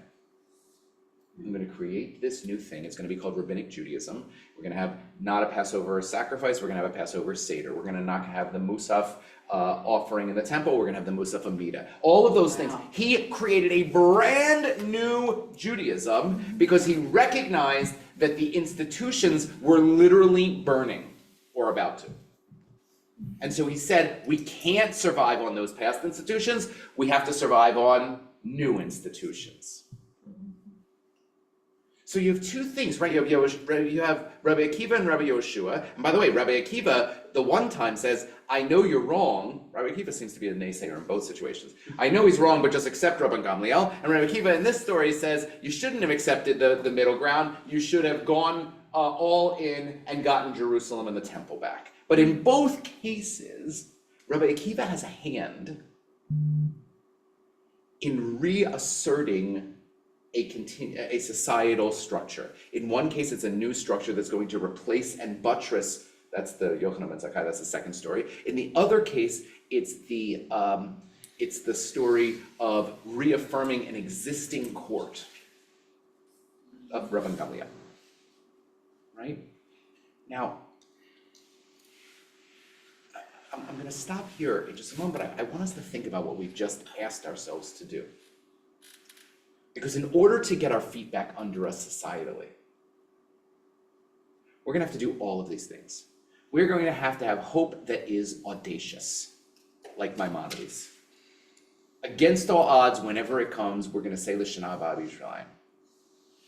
I'm going to create this new thing. It's going to be called Rabbinic Judaism. We're going to have not a Passover sacrifice. We're going to have a Passover Seder. We're going to not have the Musaf offering in the temple. We're going to have the Musaf Amida. All of those things. He created a brand new Judaism because he recognized that the institutions were literally burning or about to. And so he said, we can't survive on those past institutions. We have to survive on new institutions. So you have two things, right? You have Rabbi Akiva and Rabbi Yoshua. And by the way, Rabbi Akiva, the one time says, I know you're wrong. Rabbi Akiva seems to be a naysayer in both situations. I know he's wrong, but just accept Rabban Gamliel. And Rabbi Akiva in this story says, you shouldn't have accepted the middle ground. You should have gone all in and gotten Jerusalem and the temple back. But in both cases, Rabbi Akiva has a hand in reasserting a societal structure. In one case, it's a new structure that's going to replace and buttress. That's the Yochanan ben Zakkai. That's the second story. In the other case, it's the story of reaffirming an existing court of Rabban Gamliel. Right now, I'm going to stop here in just a moment, but I want us to think about what we've just asked ourselves to do. Because in order to get our feet back under us societally, we're going to have to do all of these things. We're going to have hope that is audacious, like Maimonides. Against all odds, whenever it comes, we're going to say L'Shana Haba B'Yisraelim.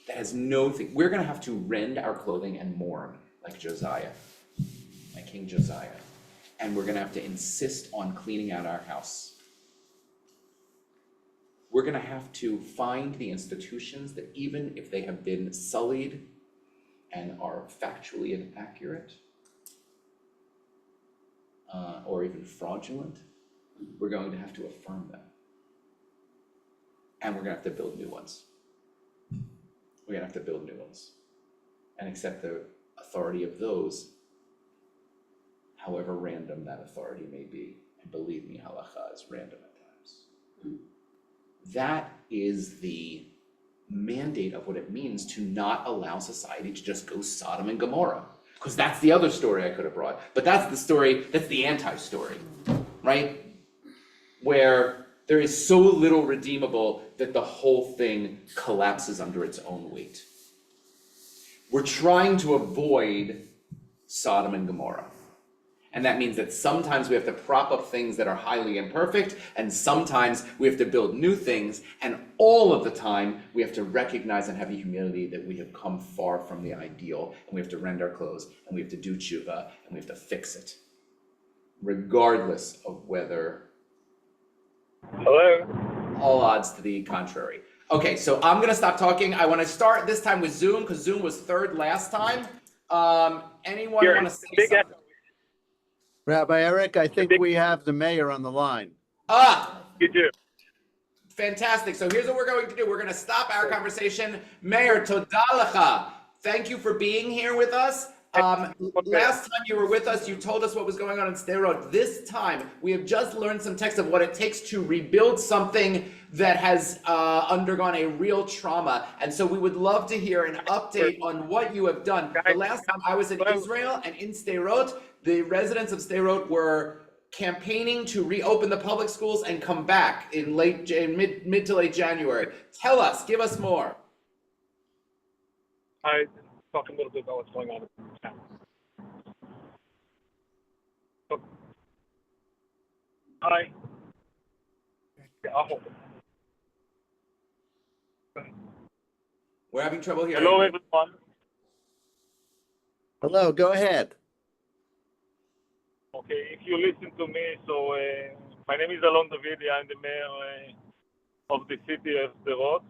That has no thing. We're going to have to rend our clothing and mourn like Josiah, like King Josiah. And we're going to have to insist on cleaning out our house. We're going to have to find the institutions that even if they have been sullied and are factually inaccurate or even fraudulent, we're going to have to affirm them. And we're going to have to build new ones. We're going to have to build new ones and accept the authority of those, however random that authority may be. And believe me, halacha is random at times. That is the mandate of what it means to not allow society to just go Sodom and Gomorrah. Because that's the other story I could have brought. But that's the story, that's the anti-story, right? Where there is so little redeemable that the whole thing collapses under its own weight. We're trying to avoid Sodom and Gomorrah. And that means that sometimes we have to prop up things that are highly imperfect, and sometimes we have to build new things, and all of the time we have to recognize and have the humility that we have come far from the ideal, and we have to rend our clothes, and we have to do tshuva, and we have to fix it, regardless of whether all odds to the contrary. Okay, so I'm gonna stop talking. I wanna start this time with Zoom, because Zoom was third last time. Anyone wanna say something? Rabbi Eric, I think we have the mayor on the line. You do. Fantastic. So here's what we're going to do. We're going to stop our conversation. Mayor, toda lecha. Thank you for being here with us. Last time you were with us, you told us what was going on in Sderot. This time, we have just learned some text of what it takes to rebuild something that has undergone a real trauma. And so we would love to hear an update on what you have done. The last time I was in Israel and in Sderot, the residents of Sderot were campaigning to reopen the public schools and come back in mid to late January. Tell us, give us more. I talk a little bit about what's going on in town. Hi. Yeah, I'll hold it. We're having trouble hearing. Hello, you. everyone. Hello, go ahead. Okay, if you listen to me, so my name is Alon Davidi. I'm the mayor of the city of Sderot.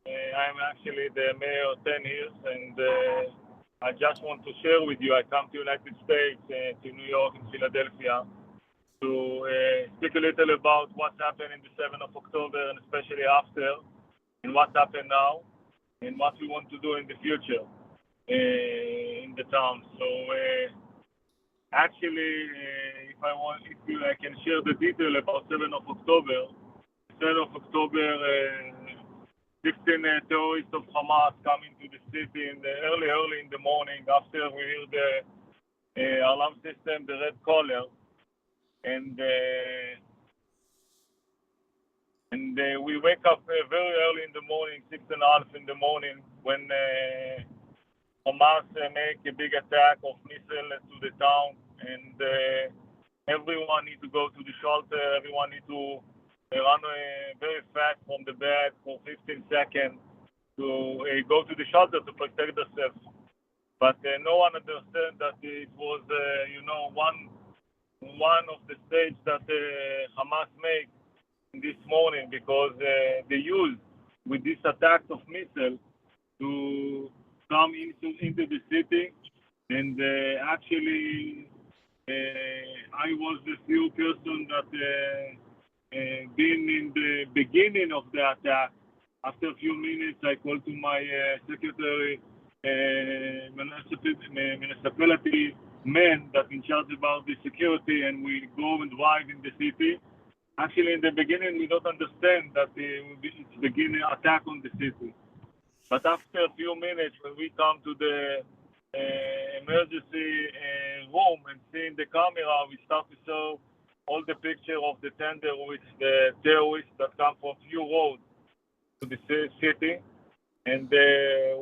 I'm actually the mayor 10 years, and I just want to share with you, I come to United States, to New York and Philadelphia, to speak a little about what's happened in the 7th of October, and especially after, and what's happened now, and what we want to do in the future in the town. So actually, if I can share the detail about 7th of October. 7th of October, 16 terrorists of Hamas come into the city in the early in the morning after we hear the alarm system, the red color, and we wake up very early in the morning, 6:30 in the morning, when Hamas make a big attack of missiles to the town, and everyone need to go to the shelter. Everyone need to run very fast from the bed for 15 seconds to go to the shelter to protect themselves. But no one understands that it was, one of the stages that Hamas made this morning, because they used with these attacks of missiles to come into the city, and actually I was the few person that been in the beginning of the attack. After a few minutes, I called to my secretary, municipality man that in charge about the security, and we go and drive in the city. Actually, in the beginning, we don't understand that it's beginning attack on the city. But after a few minutes, when we come to the emergency room and see in the camera, we start to show all the picture of the tender with the terrorists that come from few roads to the city. And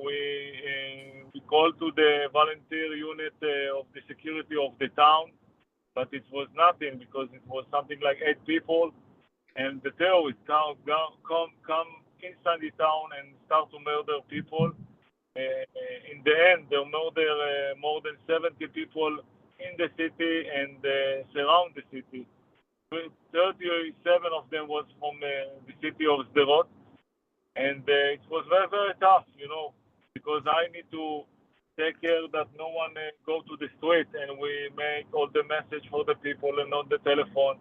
we called to the volunteer unit of the security of the town, but it was nothing, because it was something like 8 people, and the terrorists come inside the town and start to murder people. In the end, they murder more than 70 people in the city and surround the city. 37 of them was from the city of Sderot, and it was very, very tough, because I need to take care that no one go to the street, and we make all the message for the people and on the telephone.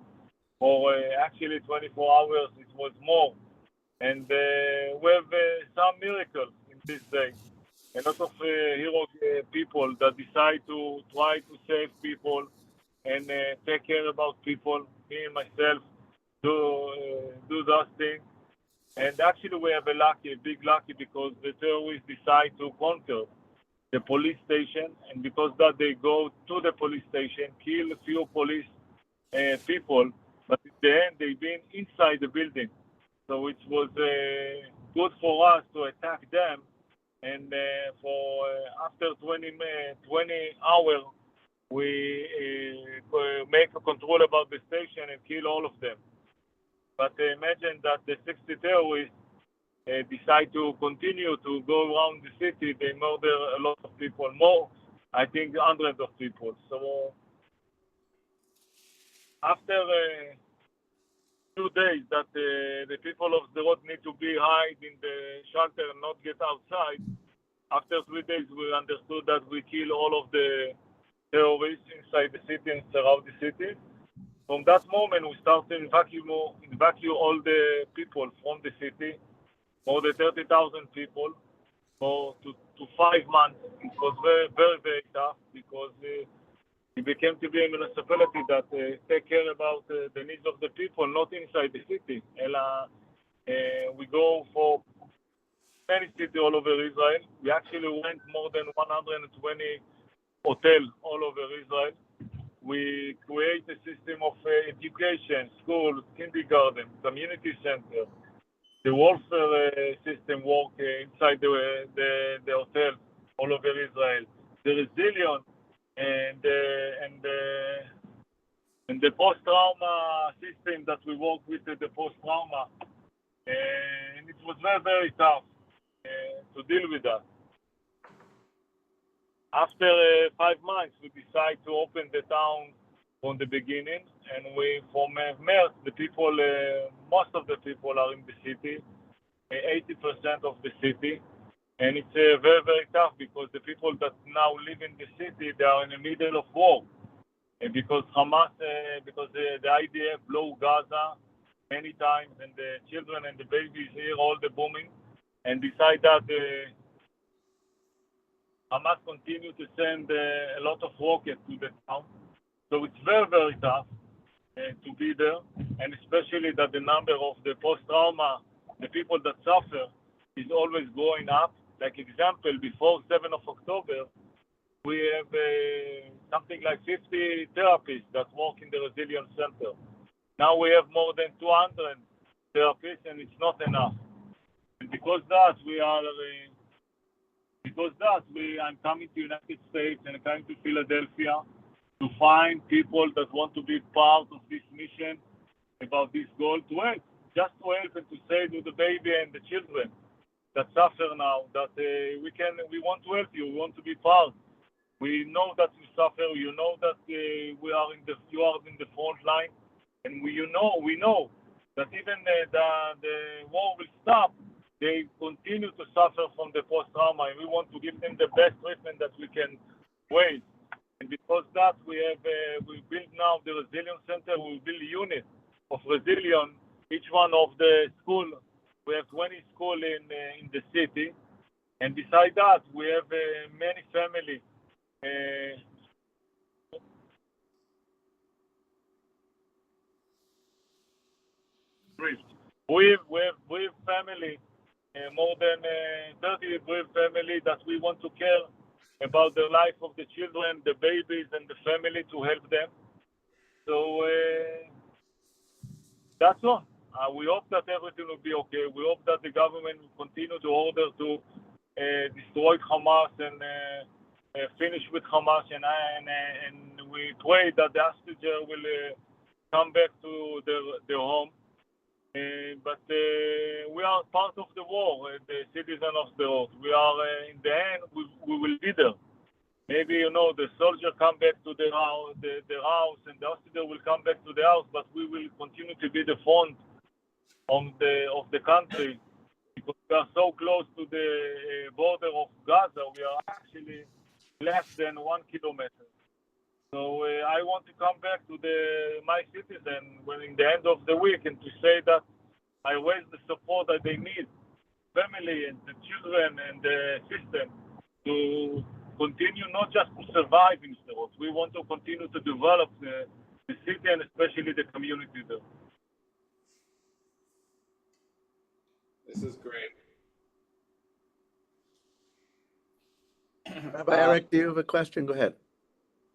For actually 24 hours, it was more. And we have some miracles in this day. A lot of hero people that decide to try to save people and take care about people. Me and myself do those things. And actually, we have a big lucky, because the terrorists decide to conquer the police station, and because that they go to the police station, kill a few police people, but in the end they been inside the building. So it was good for us to attack them, and for after 20 hours, we make a control about the station and kill all of them. But imagine that the 60 terrorists decide to continue to go around the city. They murder a lot of people, more, I think hundreds of people. So after 2 days that the people of Sderot need to be hide in the shelter and not get outside, after 3 days we understood that we kill all of the terrorists inside the city and surround the city. From that moment, we started to evacuate all the people from the city, more than 30,000 people, to to 5 months. It was very, very, very tough because it became to be a municipality that take care about the needs of the people, not inside the city. We go for many cities all over Israel. We actually went more than 120 hotels all over Israel. We create a system of education, schools, kindergarten, community center. The welfare system work inside the hotel all over Israel. The resilience and the post-trauma system that we work with the post-trauma. And it was very, very tough to deal with that. After 5 months, we decided to open the town from the beginning, and from March, the people, most of the people are in the city, 80% of the city, and it's very, very tough because the people that now live in the city, they are in the middle of war, and because Hamas, because the IDF blow Gaza many times, and the children and the babies hear all the booming, and beside that, Hamas continue to send a lot of rockets to the town. So it's very, very tough to be there, and especially that the number of the post-trauma, the people that suffer, is always going up. Like example, before 7th of October, we have something like 50 therapists that work in the Resilience Center. Now we have more than 200 therapists, and it's not enough. And because that, I'm coming to United States and I'm coming to Philadelphia to find people that want to be part of this mission about this goal, to help, just to help and to say to the baby and the children that suffer now that we want to help you, we want to be part. We know that you suffer, you know that you are in the front line, and we know that even the war will stop. They continue to suffer from the post-trauma, and we want to give them the best treatment that we can wait. And because that, we build now the Resilience Center. We build unit of resilience. Each one of the school, we have 20 schools in the city, and beside that, we have many family. We have family. More than 30 brave family that we want to care about the life of the children, the babies, and the family to help them. So that's all. We hope that everything will be okay. We hope that the government will continue to order to destroy Hamas and finish with Hamas, and we pray that the hostages will come back to their home. But we are part of the war, the citizen of the earth. We are, in the end, we will be there. Maybe, the soldier come back to their house, and the hostage will come back to the house, but we will continue to be the front of the country because we are so close to the border of Gaza. We are actually less than 1 kilometer. So I want to come back to my citizen in the end of the week and to say that I raise the support that they need, family and the children and the system, to continue not just to survive in Sderot. We want to continue to develop the city and especially the community there. This is great. Rabbi Eric, do you have a question? Go ahead.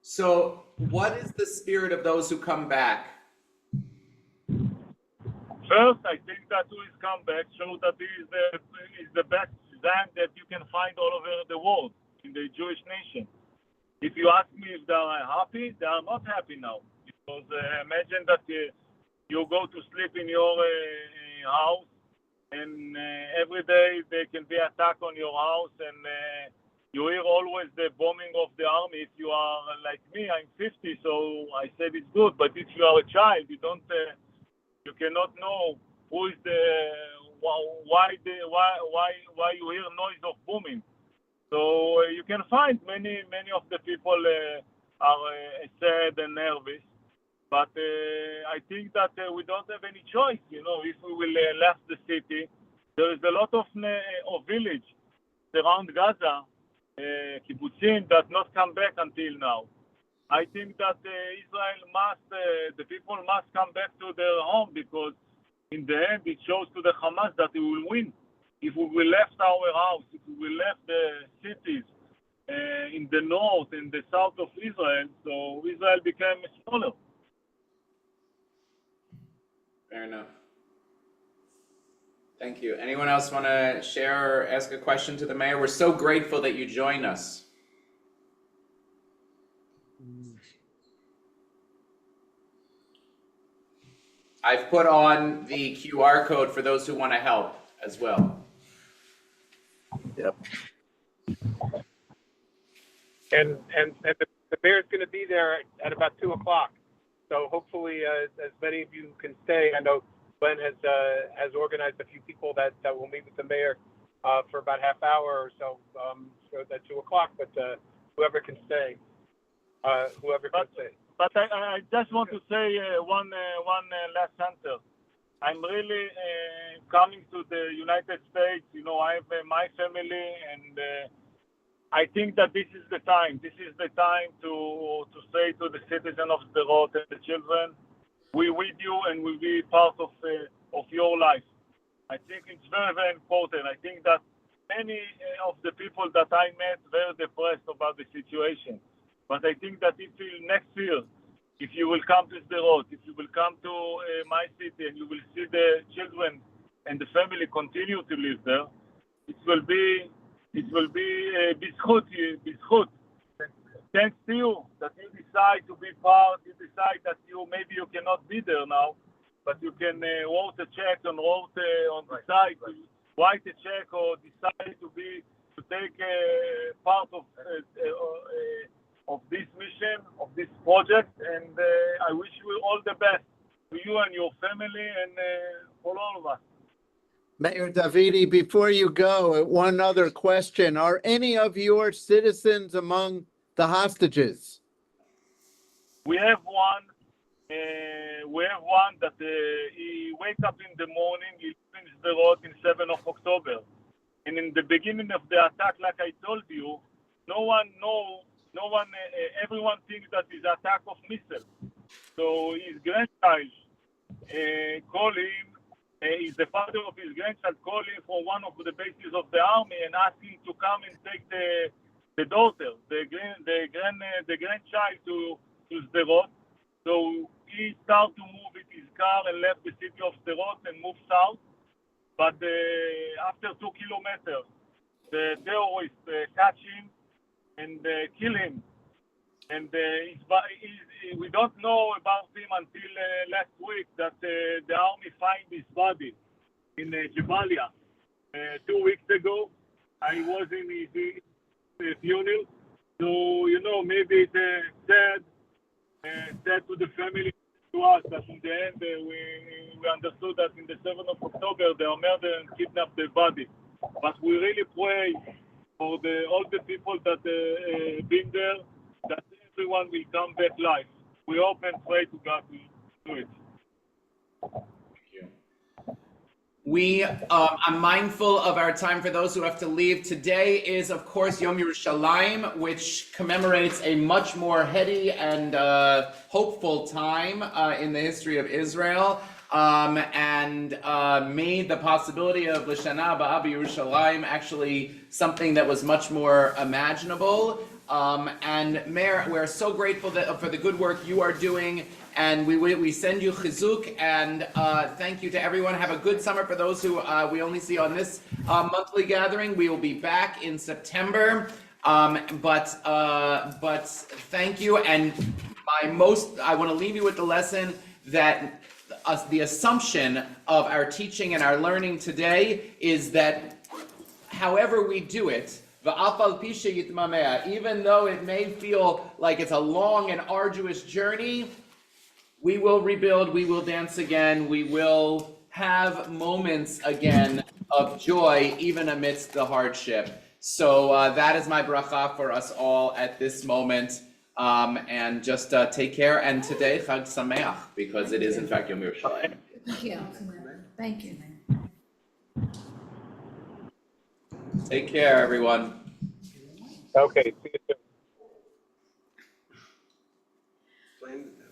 So, what is the spirit of those who come back? First, I think that who is come back shows that he is the best Zan that you can find all over the world in the Jewish nation. If you ask me if they are happy, they are not happy now. Because imagine that you go to sleep in your house, and every day there can be attack on your house, and you hear always the bombing of the army. If you are like me, I'm 50, so I said it's good. But if you are a child, you cannot know who is why you hear noise of booming. So you can find many of the people are sad and nervous. But I think that we don't have any choice. If we will left the city, there is a lot of village around Gaza kibbutzim that not come back until now. I think that Israel must, the people must come back to their home, because in the end it shows to the Hamas that we will win. If we will left our house, if we will left the cities in the north and the south of Israel, so Israel became smaller. Fair enough. Thank you. Anyone else want to share or ask a question to the mayor? We're so grateful that you join us. I've put on the QR code for those who want to help as well. Yep. And the mayor's gonna be there at about 2 o'clock. So hopefully, as many of you can stay. I know Glenn has organized a few people that will meet with the mayor for about half hour or so, so at 2 o'clock, but whoever can stay, whoever can stay. But I just want to say one last answer. I'm really coming to the United States. You know, I have my family, and I think that this is the time. This is the time to say to the citizen of Sderot and the children, we with you and we'll be part of your life. I think it's very, very important. I think that many of the people that I met were depressed about the situation. But I think that if next year, if you will come to Sderot, if you will come to my city and you will see the children and the family continue to live there, it will be bizchut. Thanks to you that you decide to be part. You decide that maybe you cannot be there now, but you can write a check and decide to write a check or decide to take part of this mission, of this project, and I wish you all the best, to you and your family, and for all of us. Mayor Davidi, before you go, one other question. Are any of your citizens among the hostages? We have one that he wake up in the morning, he finished the road in 7th of October. And in the beginning of the attack, like I told you, everyone thinks that it's an attack of missile. So his grandchild called him, the father of his grandchild called him from one of the bases of the army and asked him to come and take the daughter, the grandchild to Sderot. So he started to move with his car and left the city of Sderot and moved south. But after 2 kilometers, the terrorists catch him and kill him. And we don't know about him until last week that the army find his body in Jabalia. 2 weeks ago, I was in his funeral. So, you know, maybe it's sad to the family, to us, that in the end we understood that in the 7th of October they murdered and kidnapped the body. But we really pray for all the people that been there, that everyone will come back live. We hope and pray to God to do it. We are mindful of our time for those who have to leave. Today is, of course, Yom Yerushalayim, which commemorates a much more heady and hopeful time in the history of Israel, and made the possibility of L'Shana Haba B'Yerushalayim actually something that was much more imaginable. And Mayor, we're so grateful for the good work you are doing. And we send you chizuk, and thank you to everyone. Have a good summer for those who we only see on this monthly gathering. We will be back in September, but thank you. And I want to leave you with the lesson that the assumption of our teaching and our learning today is that however we do it, even though it may feel like it's a long and arduous journey, we will rebuild, we will dance again, we will have moments again of joy, even amidst the hardship. So that is my bracha for us all at this moment. And just take care. And today, Chag Sameach, because it is in fact Yom Yerushalayim. Thank you. Thank you. Take care, everyone. Okay, see you soon. Plan